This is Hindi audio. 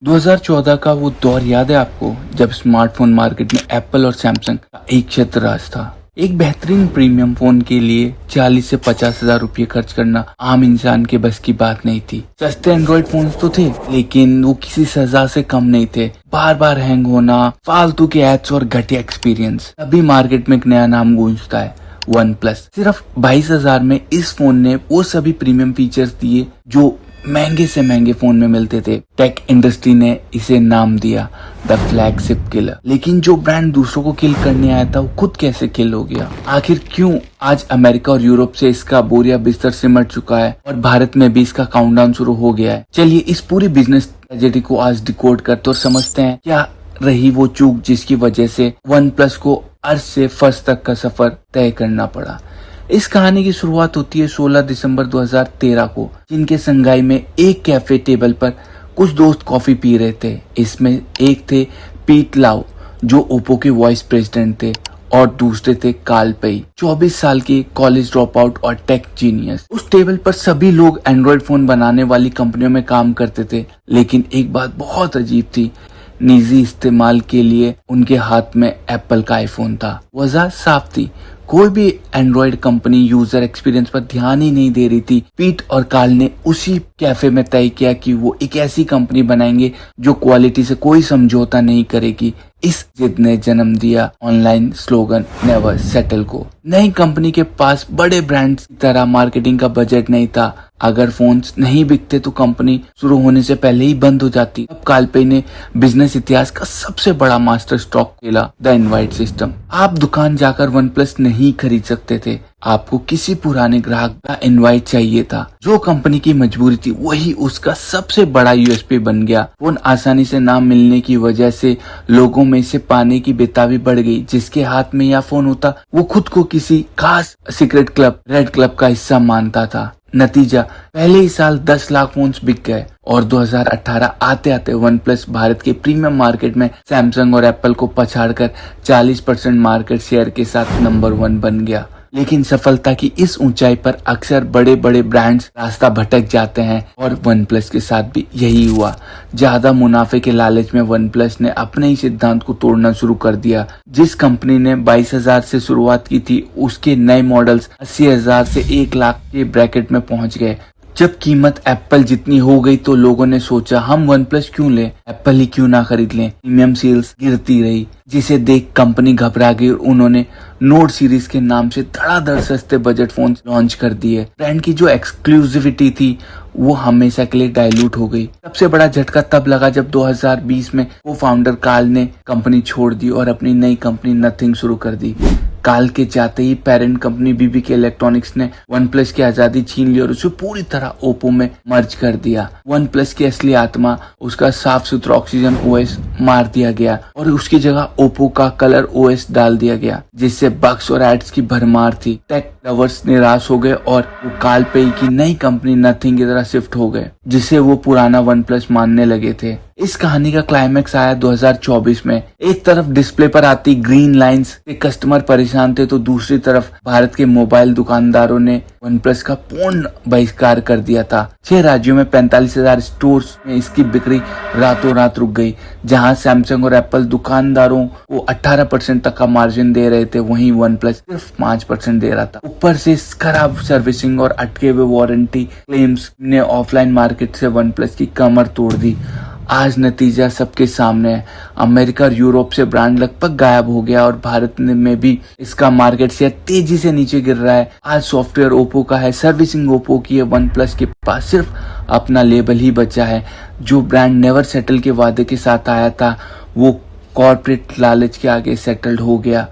2014 का वो दौर याद है आपको, जब स्मार्टफोन मार्केट में एप्पल और सैमसंग का एक छत्र राज था। एक बेहतरीन प्रीमियम फोन के लिए 40 से 50 हजार रुपये खर्च करना आम इंसान के बस की बात नहीं थी। सस्ते एंड्रॉइड फोन्स तो थे, लेकिन वो किसी सजा से कम नहीं थे। बार बार हैंग होना, फालतू के एड्स और घटिया एक्सपीरियंस। अभी मार्केट में एक नया नाम गूंजता है, वन प्लस। सिर्फ 22,000 में इस फोन ने वो सभी प्रीमियम फीचर्स दिए जो महंगे से महंगे फोन में मिलते थे। टेक इंडस्ट्री ने इसे नाम दिया द फ्लैगशिप किलर। लेकिन जो ब्रांड दूसरों को किल करने आया था, वो खुद कैसे किल हो गया? आखिर क्यों आज अमेरिका और यूरोप से इसका बोरिया बिस्तर सिमट चुका है और भारत में भी इसका काउंटडाउन शुरू हो गया है? चलिए इस पूरी बिजनेस ट्रेजेडी को आज डिकोड करते और समझते हैं क्या रही वो चूक जिसकी वजह से वन प्लस को अर्श से फर्श तक का सफर तय करना पड़ा। इस कहानी की शुरुआत होती है 16 दिसंबर 2013 को, जिनके संघाई में एक कैफे टेबल पर कुछ दोस्त कॉफी पी रहे थे। इसमें एक थे पीट लाउ, जो ओप्पो के वाइस प्रेसिडेंट थे, और दूसरे थे कार्ल पेई, 24 साल के कॉलेज ड्रॉप आउट और टेक जीनियस। उस टेबल पर सभी लोग एंड्रॉइड फोन बनाने वाली कंपनियों में काम करते थे, लेकिन एक बात बहुत अजीब थी, निजी इस्तेमाल के लिए उनके हाथ में एप्पल का आईफोन था। वजह साफ थी, कोई भी एंड्रॉइड कंपनी यूजर एक्सपीरियंस पर ध्यान ही नहीं दे रही थी। पीट और कार्ल ने उसी कैफे में तय किया कि वो एक ऐसी कंपनी बनाएंगे जो क्वालिटी से कोई समझौता नहीं करेगी। इस जिद ने जन्म दिया ऑनलाइन स्लोगन नेवर सेटल को। नई कंपनी के पास बड़े ब्रांड्स की तरह मार्केटिंग का बजट नहीं था। अगर फोन्स नहीं बिकते तो कंपनी शुरू होने से पहले ही बंद हो जाती। अब कार्ल पेई ने बिजनेस इतिहास का सबसे बड़ा मास्टर स्ट्रोक खेला, द इनवाइट सिस्टम। आप दुकान जाकर वन प्लस नहीं खरीद सकते थे, आपको किसी पुराने ग्राहक का इनवाइट चाहिए था। जो कंपनी की मजबूरी थी वही उसका सबसे बड़ा यूएसपी बन गया। फोन आसानी से ना मिलने की वजह से लोगों में इसे पाने की बेताबी बढ़ गई। जिसके हाथ में यह फोन होता वो खुद को किसी खास सीक्रेट क्लब, रेड क्लब का हिस्सा मानता था। नतीजा, पहले ही साल 10 लाख फोन्स बिक गए और 2018 आते आते वन प्लस भारत के प्रीमियम मार्केट में सैमसंग और एप्पल को पछाड़कर 40% मार्केट शेयर के साथ नंबर 1 बन गया। लेकिन सफलता की इस ऊंचाई पर अक्सर बड़े बड़े ब्रांड्स रास्ता भटक जाते हैं, और वन प्लस के साथ भी यही हुआ। ज्यादा मुनाफे के लालच में वन प्लस ने अपने ही सिद्धांत को तोड़ना शुरू कर दिया। जिस कंपनी ने 22,000 से शुरुआत की थी, उसके नए मॉडल्स 80,000 से 1 लाख के ब्रैकेट में पहुंच गए। जब कीमत एप्पल जितनी हो गई तो लोगों ने सोचा हम वन प्लस क्यों लें, एप्पल ही क्यों ना खरीद लें। प्रीमियम सेल्स गिरती रही, जिसे देख कंपनी घबरा गई और उन्होंने नोट सीरीज के नाम से धड़ाधड़ सस्ते बजट फोन लॉन्च कर दिए। ब्रांड की जो एक्सक्लूसिविटी थी वो हमेशा के लिए डाइल्यूट हो गई। सबसे बड़ा झटका तब लगा जब 2020 में को फाउंडर कार्ल ने कंपनी छोड़ दी और अपनी नई कंपनी नथिंग शुरू कर दी। कार्ल के चाहते ही पेरेंट कंपनी बीबीके इलेक्ट्रॉनिक्स ने वन प्लस की आजादी छीन ली और उसे पूरी तरह ओप्पो में मर्ज कर दिया। वन प्लस की असली आत्मा, उसका साफ सुथरा ऑक्सीजन ओएस मार दिया गया और उसकी जगह ओप्पो का कलर ओएस डाल दिया गया, जिससे बग्स और एड्स की भरमार थी। टेक लवर्स निराश हो गए और वो कार्ल पेई की नई कंपनी नथिंग की तरह शिफ्ट हो गए, जिसे वो पुराना वन प्लस मानने लगे थे। इस कहानी का क्लाइमैक्स आया 2024 में। एक तरफ डिस्प्ले पर आती ग्रीन लाइंस से कस्टमर परेशान थे, तो दूसरी तरफ भारत के मोबाइल दुकानदारों ने वन प्लस का पूर्ण बहिष्कार कर दिया था। 6 राज्यों में 45,000 स्टोर्स में इसकी बिक्री रातों रात रुक गई। जहां सैमसंग और एप्पल दुकानदारों को 18% तक का मार्जिन दे रहे थे, वहीं वन प्लस सिर्फ 5% दे रहा था। ऊपर से खराब सर्विसिंग और अटके हुए वारंटी क्लेम्स ने ऑफलाइन मार्केट से वन प्लस की कमर तोड़ दी। आज नतीजा सबके सामने है। अमेरिका और यूरोप से ब्रांड लगभग गायब हो गया और भारत में भी इसका मार्केट शेयर तेजी से नीचे गिर रहा है। आज सॉफ्टवेयर ओप्पो का है, सर्विसिंग ओप्पो की है, वन प्लस के पास सिर्फ अपना लेबल ही बचा है। जो ब्रांड नेवर सेटल के वादे के साथ आया था, वो कॉर्पोरेट लालच के आगे सेटल्ड हो गया।